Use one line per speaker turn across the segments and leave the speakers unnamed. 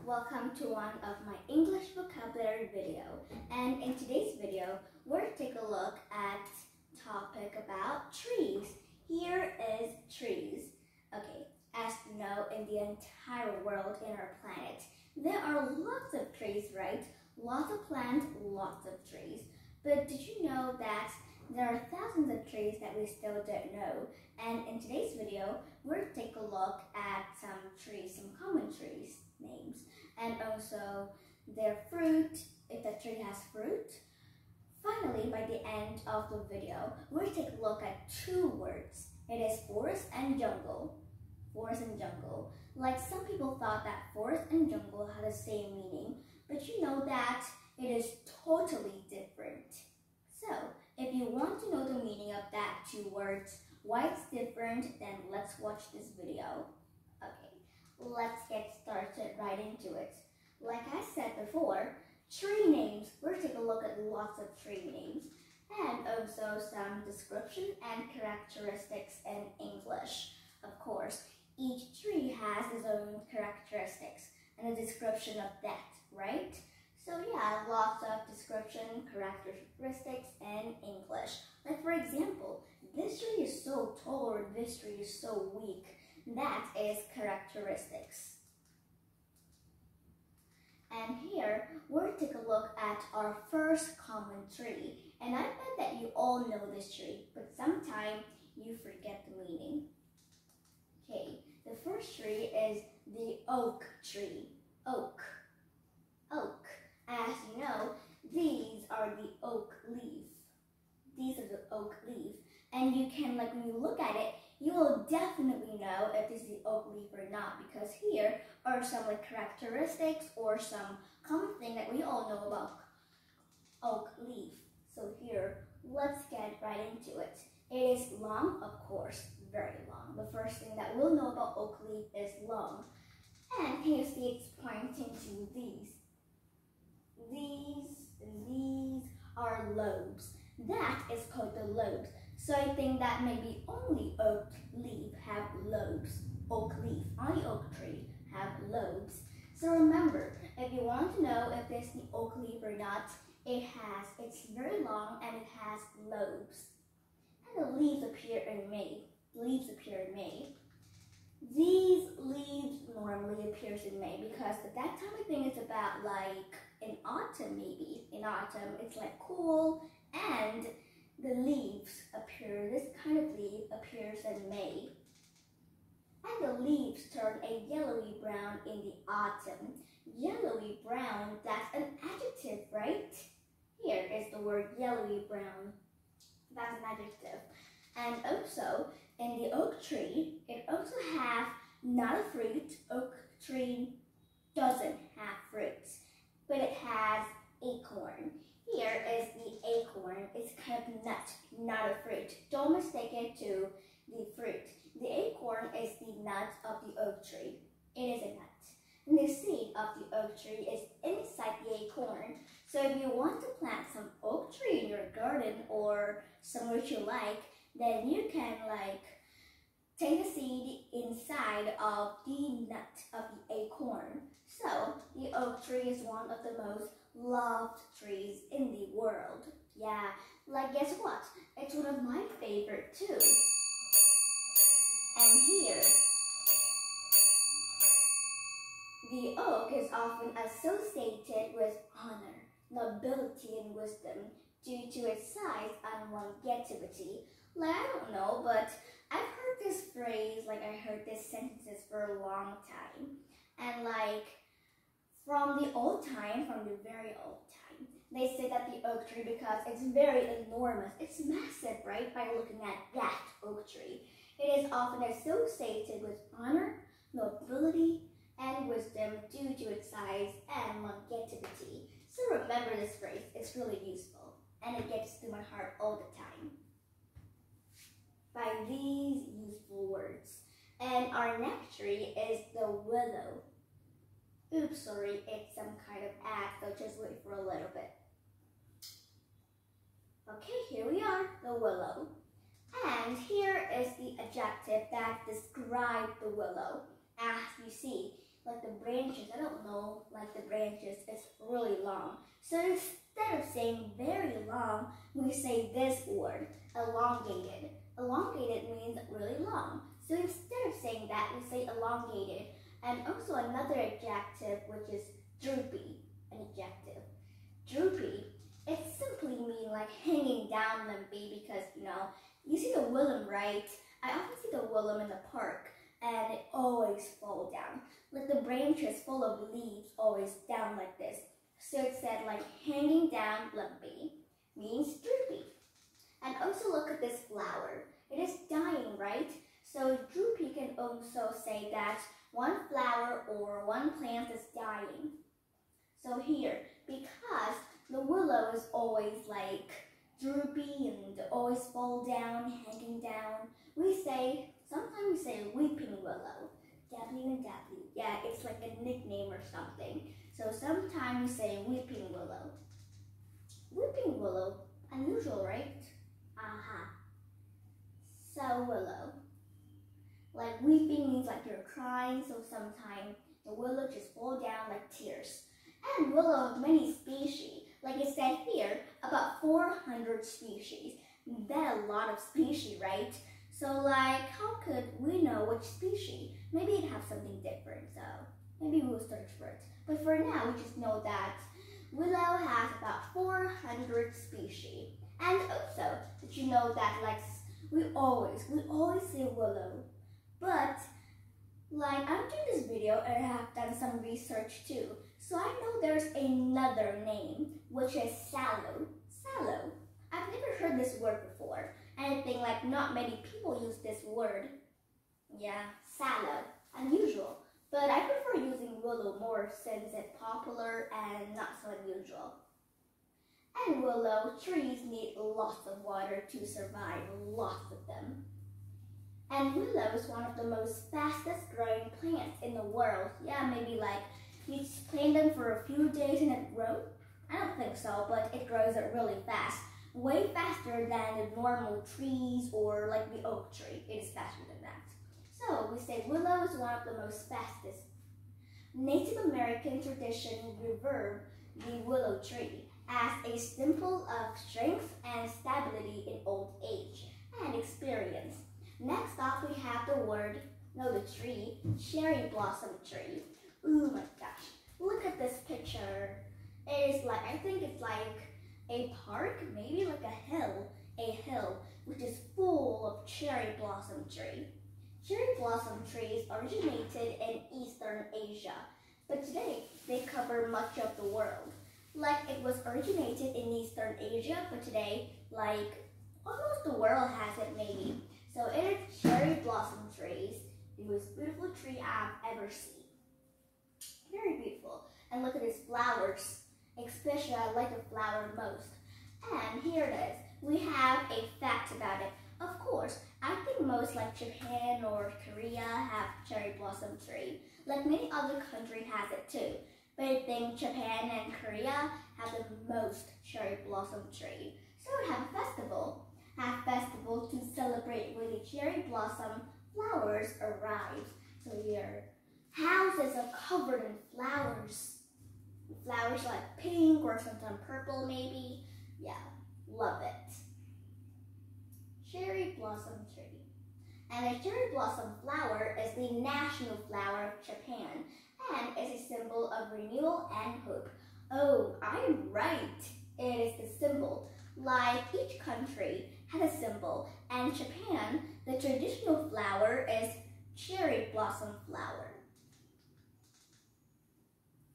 welcome to one of my English vocabulary video. And in today's video, we're take a look at topic about trees. Here is trees. Okay, as you know, in the entire world, in our planet, there are lots of trees, right? Lots of plants, lots of trees. But did you know that there are thousands of trees that we still don't know? And in today's video, we'll take a look at some trees, some common trees names, and also their fruit, if the tree has fruit. Finally, by the end of the video, we'll take a look at two words. It is forest and jungle. Forest and jungle. Like some people thought that forest and jungle had the same meaning, but you know that it is totally different. So, if you want to know the meaning of that two words, why it's different, then let's watch this video. Okay, let's get started right into it. Like I said before, tree names. We'll take a look at lots of tree names and also some description and characteristics in English. Of course, each tree has its own characteristics and a description of that, right? So yeah, lots of description, characteristics in English. Like for example, this tree is so tall or this tree is so weak. That is characteristics. And here, we'll take a look at our first common tree. And I bet that you all know this tree, but sometimes you forget the meaning. Okay, the first tree is the oak tree. Oak. Oak. As you know, these are the oak leaf. These are the oak leaf. And you can, like when you look at it, you will definitely know if this is the oak leaf or not, because here are some like characteristics or some common thing that we all know about oak leaf. So here, let's get right into it. It is long, of course, very long. The first thing that we'll know about oak leaf is long. And can you see it's pointing to these? These are lobes. That is called the lobes. So I think that maybe only oak leaf have lobes. Oak leaf, only oak tree have lobes. So remember, if you want to know if it's the oak leaf or not, it's very long and it has lobes. And the leaves appear in May. Leaves appear in May. These leaves normally appears in May because at that time I think it's about like in autumn maybe. In autumn it's like cool and the leaves appear, this kind of leaf appears in May. And the leaves turn a yellowy brown in the autumn. Yellowy brown, that's an adjective, right? Here is the word yellowy brown. That's an adjective. And also, in the oak tree, it also has not a fruit. Oak tree doesn't have fruits, but it has acorn. Here is the acorn. It's kind of nut, not a fruit. Don't mistake it to the fruit. The acorn is the nut of the oak tree. It is a nut. And the seed of the oak tree is inside the acorn. So if you want to plant some oak tree in your garden or somewhere you like, then you can like take the seed inside of the nut of the acorn. So the oak tree is one of the most loved trees in the world. Yeah, like guess what? It's one of my favorite too. And here, the oak is often associated with honor, nobility, and wisdom due to its size and longevity. Like, I don't know, but I've heard this phrase, like I heard this sentences for a long time. And like, from the old time, from the very old time, they say that the oak tree, because it's very enormous, it's massive, right? By looking at that oak tree. It is often associated with honor, nobility, and wisdom due to its size and longevity. So remember this phrase, it's really useful, and it gets to my heart all the time by these useful words. And our next tree is the willow. Oops, sorry, it's some kind of ad, so just wait for a little bit. Okay, here we are, the willow. And here is the adjective that describes the willow. As you see, like the branches, I don't know, like the branches is really long. So instead of saying very long, we say this word, elongated. Elongated means really long. So instead of saying that, we say elongated. And also another adjective, which is droopy, an adjective. Droopy, it simply means like hanging down lumpy because, you see the willum, right? I often see the willum in the park and it always falls down. Like the branches full of leaves always down like this. So it said like hanging down lumpy means droopy. And also look at this flower. It is dying, right? So droopy can also say that one flower or one plant is dying. So here, because the willow is always like droopy and always fall down, hanging down, sometimes we say weeping willow. W. Yeah, it's like a nickname or something. So sometimes we say weeping willow. Weeping willow, unusual, right? So willow. Like weeping means like you're crying, so sometimes the willow just fall down like tears. And willow have many species. Like it said here, about 400 species. That's a lot of species, right? So like, how could we know which species? Maybe it have something different, so maybe we'll search for it. But for now, we just know that willow has about 400 species. And also, did you know that like we always say willow, but like I'm doing this video and I have done some research too. So I know there's another name, which is sallow. Sallow. I've never heard this word before. And I think like not many people use this word. Yeah, sallow. Unusual. But I prefer using willow more since it's popular and not so unusual. And willow trees need lots of water to survive, lots of them. And willow is one of the most fastest growing plants in the world. Yeah, maybe like you just plant them for a few days and it grows? I don't think so, but it grows really fast. Way faster than the normal trees or like the oak tree. It is faster than that. So we say willow is one of the most fastest. Native American tradition revere the willow tree as a symbol of strength and stability in old age and experience. Next up we have the tree, cherry blossom tree. Oh my gosh, look at this picture. It is like, I think it's like a park, maybe like a hill, which is full of cherry blossom tree. Cherry blossom trees originated in Eastern Asia, but today they cover much of the world. Like it was originated in Eastern Asia, but today, like almost the world has it maybe. So it is cherry blossom trees, the most beautiful tree I've ever seen. Very beautiful. And look at these flowers. Especially I like the flower most. And here it is. We have a fact about it. Of course, I think most like Japan or Korea have cherry blossom tree. Like many other countries has it too. But I think Japan and Korea have the most cherry blossom tree. So we have a festival. Have festival to celebrate when the cherry blossom flowers arrive. So here, houses are covered in flowers. Flowers like pink or sometimes purple maybe. Yeah, love it. Cherry blossom tree. And the cherry blossom flower is the national flower of Japan and is a symbol of renewal and hope. Oh, I'm right. It is the symbol. Like each country has a symbol, and Japan, the traditional flower is cherry blossom flower.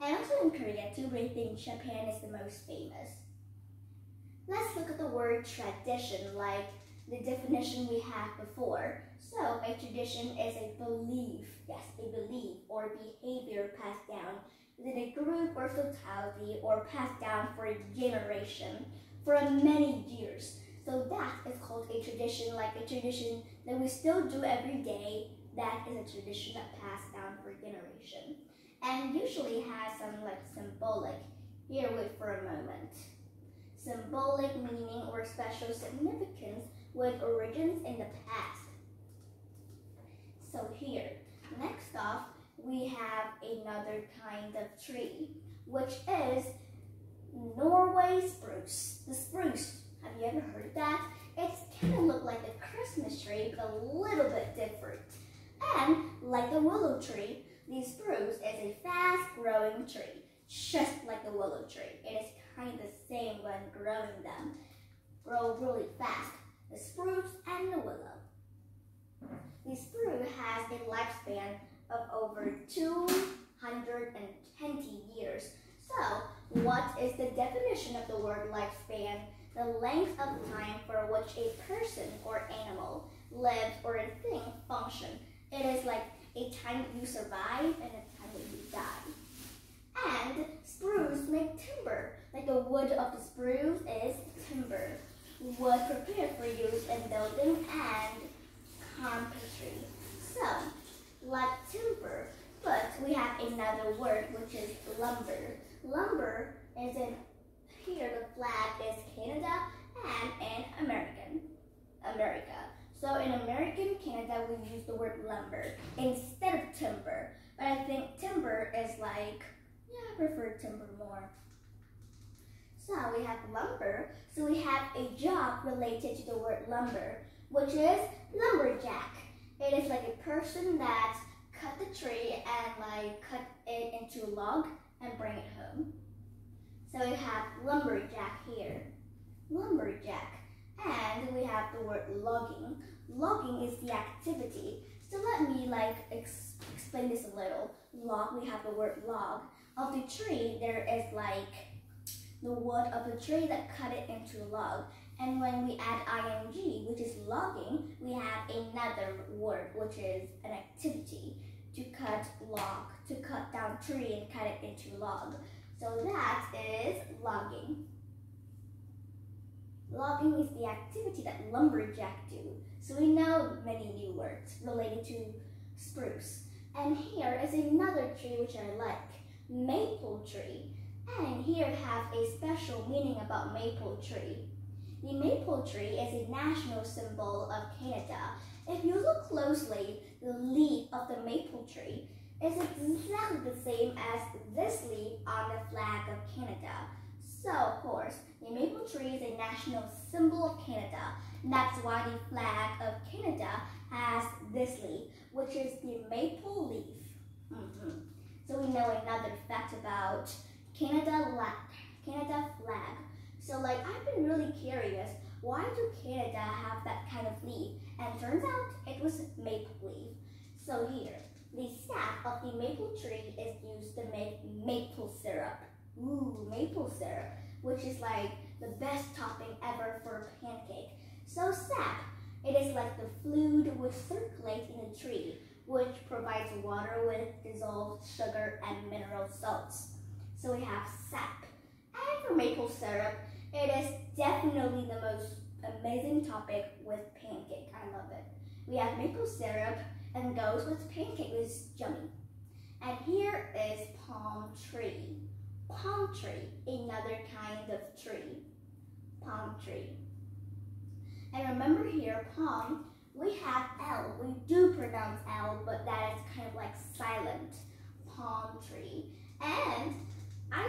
And also in Korea too, I think Japan is the most famous. Let's look at the word tradition, like the definition we had before. So a tradition is a belief, yes, a belief or behavior passed down within a group or totality or passed down for a generation for many years. So that is called a tradition, like a tradition that we still do every day. That is a tradition that passed down for a generation. And usually has some like symbolic. Here, wait for a moment. Symbolic meaning or special significance with origins in the past. So here, next off, we have another kind of tree, which is Norway spruce. The spruce, have you ever heard of that? It's kind of look like a Christmas tree, but a little bit different. And like the willow tree, the spruce is a fast-growing tree, just like the willow tree. It is kind of the same when growing them. Grow really fast, the spruce and the willow. The spruce has a lifespan of over 220 years. So, what is the definition of the word lifespan? The length of time for which a person or animal lives or a thing functions. It is like a time that you survive and a time that you die. And spruce make timber. Like the wood of the spruce is timber. Wood prepared for use in building and carpentry. So, like timber, but we have another word which is lumber. Lumber is in here, the flag is Canada and in America. So in Canada, we use the word lumber instead of timber. But I think timber is like, yeah, I prefer timber more. So we have lumber. So we have a job related to the word lumber, which is lumberjack. It is like a person that cut the tree and like cut it into a log and bring it home. So we have lumberjack here, lumberjack. And we have the word logging. Logging is the activity. So let me explain this a little. Log, we have the word log. Of the tree, there is like the wood of the tree that cut it into a log. And when we add ing, which is logging, we have another word, which is an activity. To cut log, to cut down tree and cut it into log. So that is logging. Logging is the activity that lumberjack do. So we know many new words related to spruce. And here is another tree which I like, maple tree. And here have a special meaning about maple tree. The maple tree is a national symbol of Canada. If you look closely, the leaf of the maple tree is exactly the same as this leaf on the flag of Canada. So, of course, the maple tree is a national symbol of Canada. And that's why the flag of Canada has this leaf, which is the maple leaf. So we know another fact about Canada flag. So I've been really curious, why do Canada have that kind of leaf? And turns out it was maple leaf. So here, the sap of the maple tree is used to make maple syrup. Ooh, maple syrup, which is like the best topping ever for a pancake. So sap, it is like the fluid which circulates in the tree, which provides water with dissolved sugar and mineral salts. So we have sap. And for maple syrup, it is definitely the most amazing topic with pancake. I love it. We have maple syrup and goes with pancake, which is yummy. And here is palm tree. Palm tree, another kind of tree. Palm tree. And remember here, palm, we have L. We do pronounce L, but that is kind of like silent. Palm tree. And I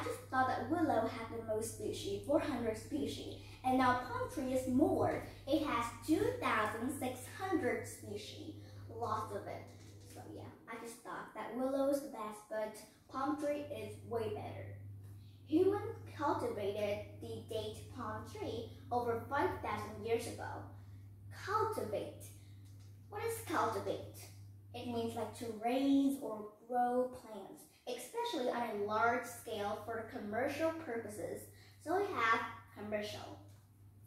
just thought that willow had the most species, 400 species. And now palm tree is more. It has 2,600 species. Lots of it. So yeah, I just thought that willow is the best, but palm tree is way better. Humans cultivated the date palm tree over 5,000 years ago. Cultivate. What is cultivate? It means to raise or grow plants, especially on a large scale for commercial purposes. So we have commercial.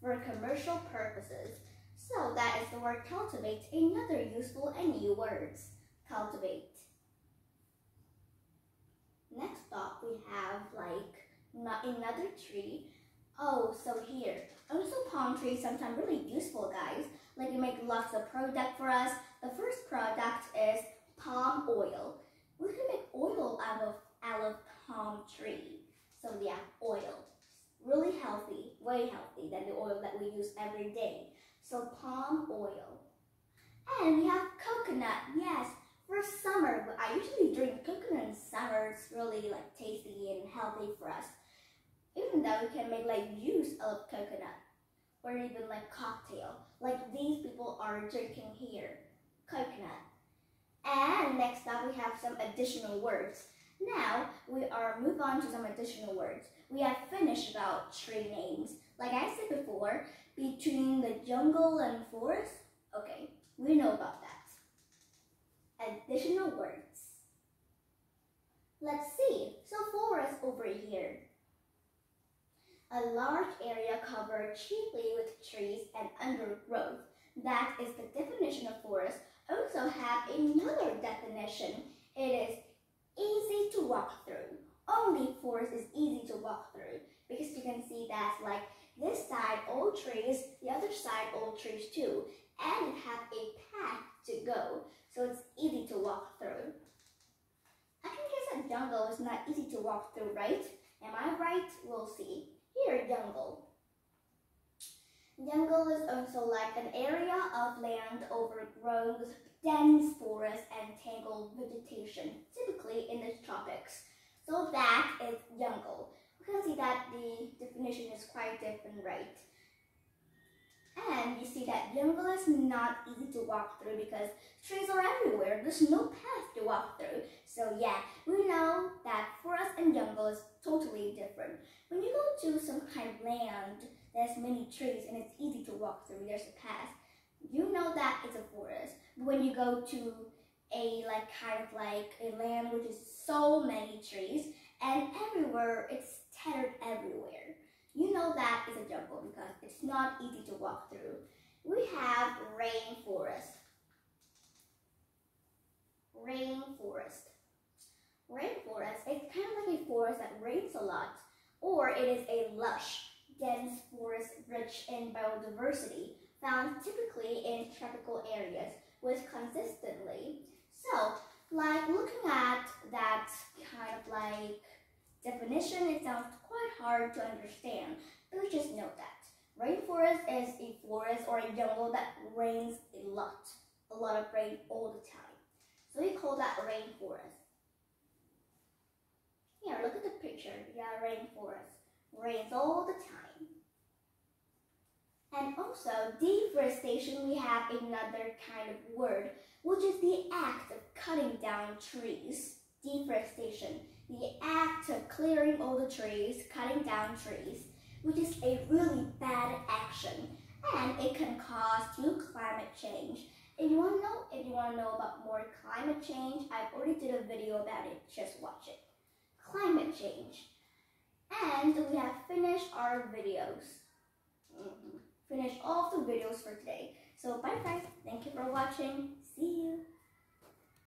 For commercial purposes. So that is the word cultivate, another useful and new words. Cultivate. Next up we have another tree. Oh, so here. Also palm trees sometimes really useful, guys. You make lots of product for us. The first product is palm oil. We can make oil out of palm tree. So yeah, oil. Really healthy, way healthy than the oil that we use every day. So palm oil. And we have coconut. Yes, For summer, I usually drink coconut in summer. It's really like tasty and healthy for us. Even though we can make like juice of coconut or even like cocktail. Like these people are drinking here, coconut. And next up we have some additional words. Now we are move on to some additional words. We have finished about tree names. Like I said before, between the jungle and forest, okay, we know about that. Additional words. Let's see. So forest over here. A large area covered chiefly with trees and undergrowth. That is the definition of forest. Also have another definition. It is easy to walk through. Only forest is easy to walk through because you can see that like this side all trees, the other side all trees too, and it have a path to go, so it's easy to walk through. I can guess that jungle is not easy to walk through, right? Am I right? We'll see. Here, jungle. Jungle is also like an area of land overgrown with dense forest and tangled vegetation, typically in the tropics. So that is jungle. We can see that the definition is quite different, right? And you see that jungle is not easy to walk through because trees are everywhere. There's no path to walk through. So yeah, we know that forest and jungle is totally different. When you go to some kind of land, there's many trees and it's easy to walk through. There's a path. You know that it's a forest. But when you go to a land which is so many trees and everywhere, it's scattered everywhere. You know that is a jungle because it's not easy to walk through. We have rainforest. Rainforest. Rainforest is kind of like a forest that rains a lot, or it is a lush, dense forest rich in biodiversity, found typically in tropical areas with consistently. So, like looking at that kind of like definition, it sounds quite hard to understand, but we just know that rainforest is a forest or a jungle that rains a lot of rain all the time. So we call that rainforest. Here, look at the picture. Yeah, rainforest. Rains all the time. And also, deforestation, we have another kind of word, which is the act of cutting down trees. Deforestation, the act of clearing all the trees, cutting down trees, which is a really bad action, and it can cause climate change. If you want to know about more climate change, I've already did a video about it. Just watch it. Climate change. And we have finished our videos. Finished all of the videos for today. So bye guys. Thank you for watching. See you.